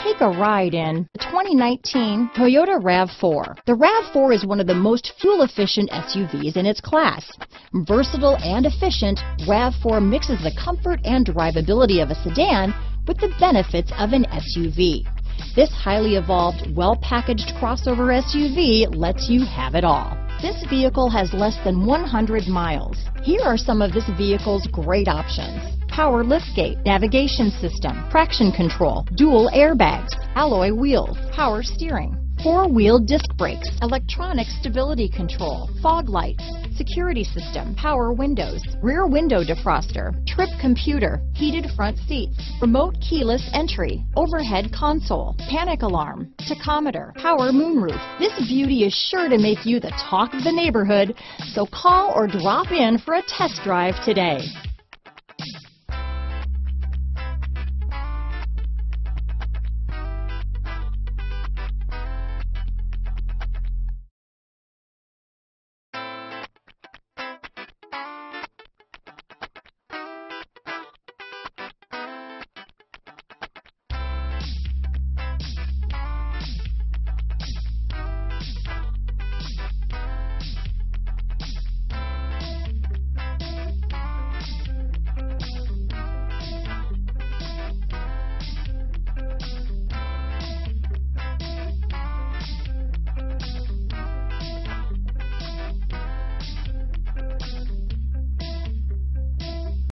Take a ride in the 2019 Toyota RAV4. The RAV4 is one of the most fuel-efficient SUVs in its class. Versatile and efficient, RAV4 mixes the comfort and drivability of a sedan with the benefits of an SUV. This highly evolved, well-packaged crossover SUV lets you have it all. This vehicle has less than 100 miles. Here are some of this vehicle's great options: power liftgate, navigation system, traction control, dual airbags, alloy wheels, power steering, four-wheel disc brakes, electronic stability control, fog lights, security system, power windows, rear window defroster, trip computer, heated front seats, remote keyless entry, overhead console, panic alarm, tachometer, power moonroof. This beauty is sure to make you the talk of the neighborhood, so call or drop in for a test drive today.